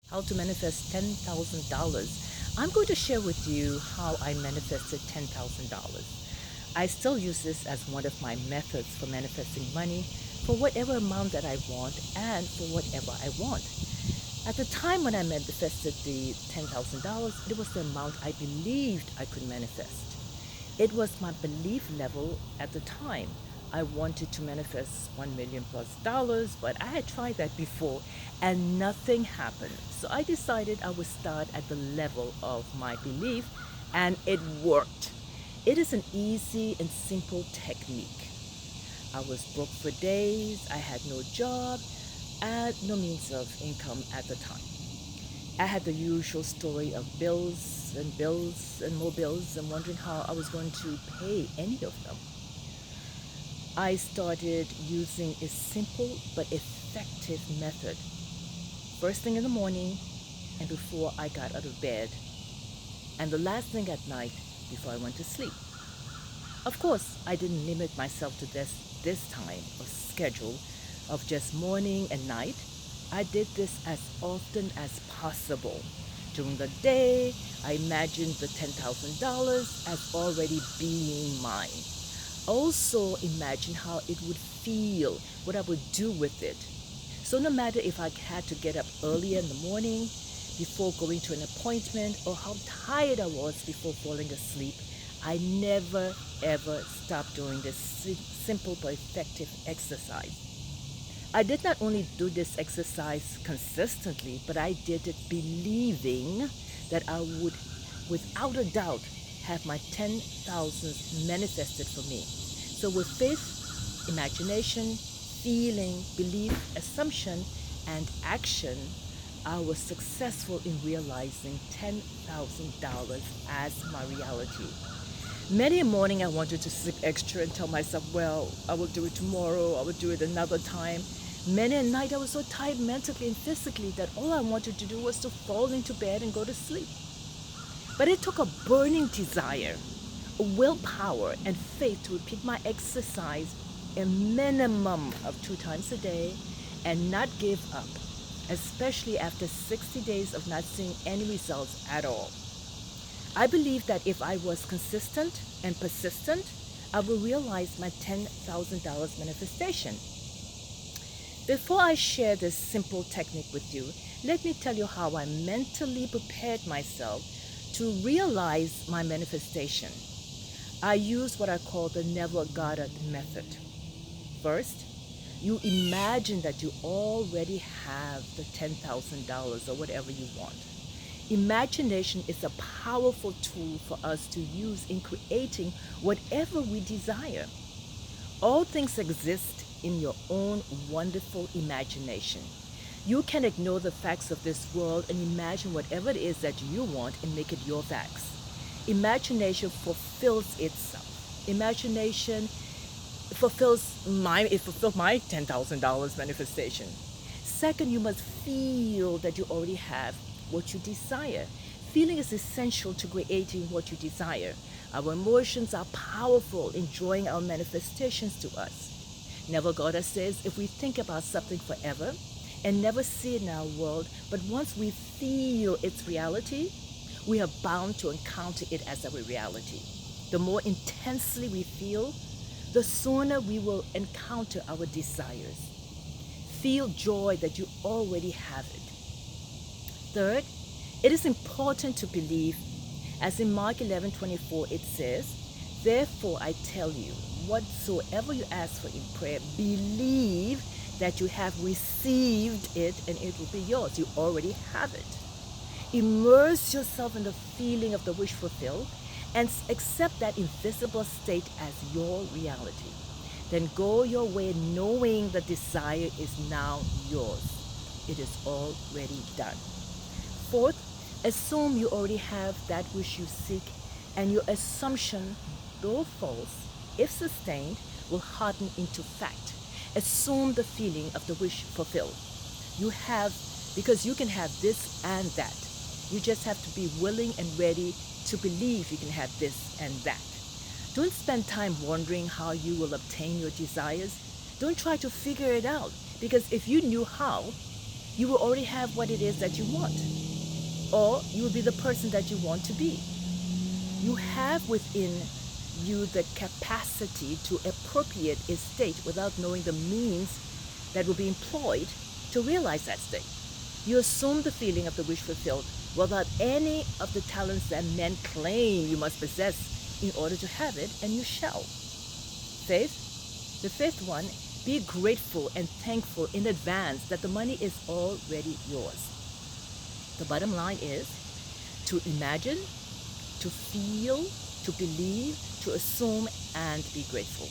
How to manifest $10,000. I'm going to share with you how I manifested $10,000. I still use this as one of my methods for manifesting money for whatever amount that I want and for whatever I want. At the time when I manifested the $10,000, it was the amount I believed I could manifest. It was my belief level at the time. I wanted to manifest $1 million plus dollars, but I had tried that before and nothing happened. So I decided I would start at the level of my belief, and it worked. It is an easy and simple technique. I was broke for days, I had no job, and no means of income at the time. I had the usual story of bills and more bills and wondering how I was going to pay any of them. I started using a simple but effective method first thing in the morning and before I got out of bed, and the last thing at night before I went to sleep. Of course, I didn't limit myself to this time or schedule of just morning and night. I did this as often as possible. During the day, I imagined the $10,000 as already being mine. Also imagine how it would feel, what I would do with it. So no matter if I had to get up earlier in the morning before going to an appointment or how tired I was before falling asleep, I never ever stopped doing this simple but effective exercise. I did not only do this exercise consistently, but I did it believing that I would, without a doubt, have my 10,000 manifested for me. So with faith, imagination, feeling, belief, assumption, and action, I was successful in realizing $10,000 as my reality. Many a morning I wanted to sleep extra and tell myself, well, I will do it tomorrow, I will do it another time. Many a night I was so tired mentally and physically that all I wanted to do was to fall into bed and go to sleep. But it took a burning desire, a willpower, and faith to repeat my exercise a minimum of 2 times a day and not give up, especially after 60 days of not seeing any results at all. I believe that if I was consistent and persistent, I will realize my $10,000 manifestation. Before I share this simple technique with you, let me tell you how I mentally prepared myself to realize my manifestation. I use what I call the Neville Goddard method. First, you imagine that you already have the $10,000 or whatever you want. Imagination is a powerful tool for us to use in creating whatever we desire. All things exist in your own wonderful imagination. You can ignore the facts of this world and imagine whatever it is that you want and make it your facts. Imagination fulfills itself. Imagination fulfilled my $10,000 manifestation. Second, you must feel that you already have what you desire. Feeling is essential to creating what you desire. Our emotions are powerful in drawing our manifestations to us. Neville Goddard says if we think about something forever and never see it in our world, but once we feel its reality, we are bound to encounter it as our reality. The more intensely we feel, the sooner we will encounter our desires. Feel joy that you already have it. Third, it is important to believe, as in Mark 11:24 it says, therefore I tell you, whatsoever you ask for in prayer, believe that you have received it and it will be yours. You already have it. Immerse yourself in the feeling of the wish fulfilled and accept that invisible state as your reality. Then go your way knowing the desire is now yours. It is already done. Fourth, assume you already have that which you seek, and your assumption, though false, if sustained, will harden into fact. Assume the feeling of the wish fulfilled. You have, because you can have this and that. You just have to be willing and ready to believe you can have this and that. Don't spend time wondering how you will obtain your desires. Don't try to figure it out, because if you knew how, you will already have what it is that you want, or you will be the person that you want to be. You have within you the capacity to appropriate a state without knowing the means that will be employed to realize that state. You assume the feeling of the wish fulfilled without any of the talents that men claim you must possess in order to have it, and you shall. Fifth, the fifth one, be grateful and thankful in advance that the money is already yours. The bottom line is to imagine, to feel, to believe, to assume, and be grateful.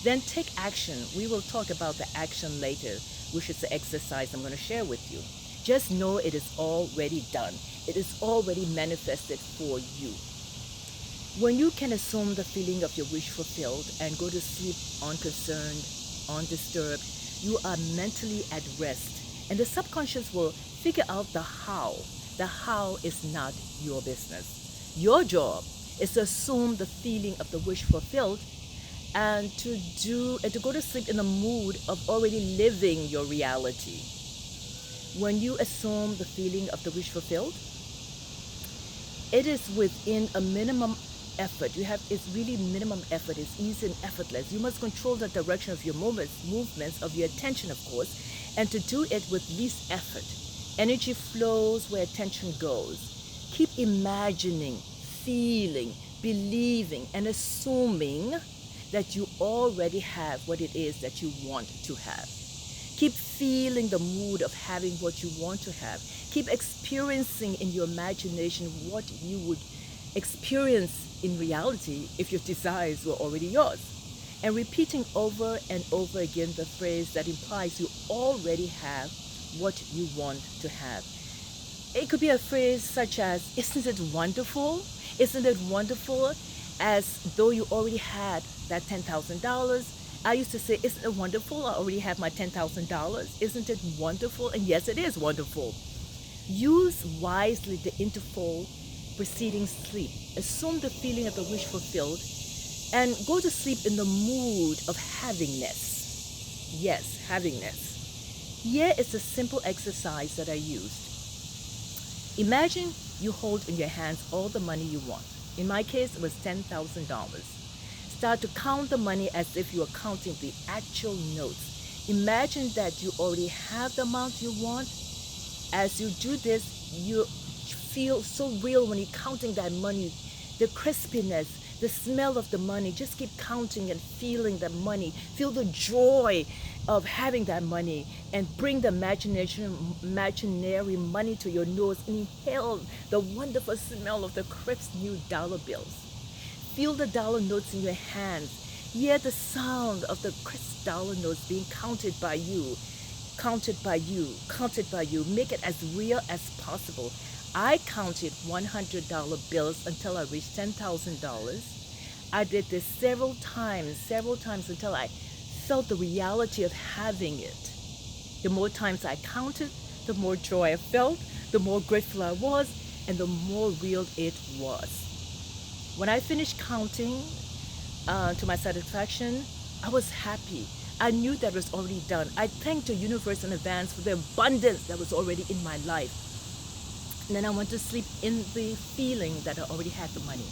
Then take action. We will talk about the action later, which is the exercise I'm going to share with you. Just know it is already done. It is already manifested for you. When you can assume the feeling of your wish fulfilled and go to sleep unconcerned, undisturbed, you are mentally at rest, and the subconscious will figure out the how. The how is not your business. Your job is to assume the feeling of the wish fulfilled and to go to sleep in the mood of already living your reality. When you assume the feeling of the wish fulfilled, it is within a minimum effort. It's really minimum effort. It's easy and effortless. You must control the direction of your movements of your attention, of course, and to do it with least effort. Energy flows where attention goes. Keep imagining, feeling, believing, and assuming that you already have what it is that you want to have. Keep feeling the mood of having what you want to have. Keep experiencing in your imagination what you would experience in reality if your desires were already yours. And repeating over and over again the phrase that implies you already have what you want to have. It could be a phrase such as, isn't it wonderful? Isn't it wonderful? As though you already had that $10,000. I used to say, isn't it wonderful? I already have my $10,000. Isn't it wonderful? And yes, it is wonderful. Use wisely the interval preceding sleep. Assume the feeling of the wish fulfilled and go to sleep in the mood of havingness. Yes, havingness. Here is a simple exercise that I used. Imagine you hold in your hands all the money you want. In my case, it was $10,000. Start to count the money as if you are counting the actual notes. Imagine that you already have the amount you want. As you do this, you feel so real when you're counting that money. The crispiness, the smell of the money. Just keep counting and feeling the money. Feel the joy of having that money, and bring the imaginary money to your nose and inhale the wonderful smell of the crisp new dollar bills. Feel the dollar notes in your hands. Hear the sound of the crisp dollar notes being counted by you. Counted by you, counted by you. Make it as real as possible. I counted $100 bills until I reached $10,000. I did this several times until I felt the reality of having it. The more times I counted, the more joy I felt, the more grateful I was, and the more real it was. When I finished counting to my satisfaction, I was happy. I knew that was already done. I thanked the universe in advance for the abundance that was already in my life. And then I went to sleep in the feeling that I already had the money.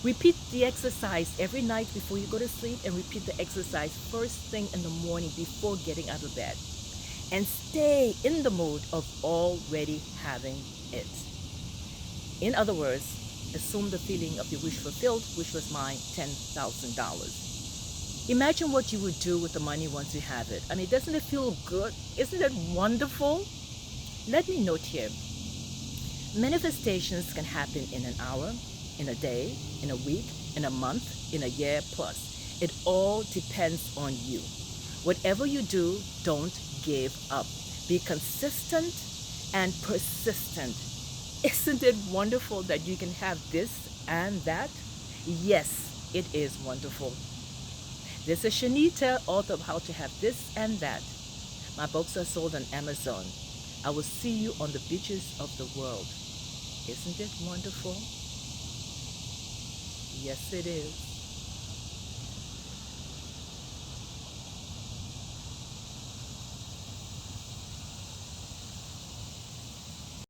Repeat the exercise every night before you go to sleep, and repeat the exercise first thing in the morning before getting out of bed. And stay in the mood of already having it. In other words, assume the feeling of your wish fulfilled, which was my $10,000. Imagine what you would do with the money once you have it. I mean, doesn't it feel good? Isn't it wonderful? Let me note here. Manifestations can happen in an hour, in a day, in a week, in a month, in a year plus. It all depends on you. Whatever you do, don't give up. Be consistent and persistent. Isn't it wonderful that you can have this and that? Yes, it is wonderful. This is Chaneta, author of How to Have This and That. My books are sold on Amazon. I will see you on the beaches of the world. Isn't it wonderful? Yes, it is.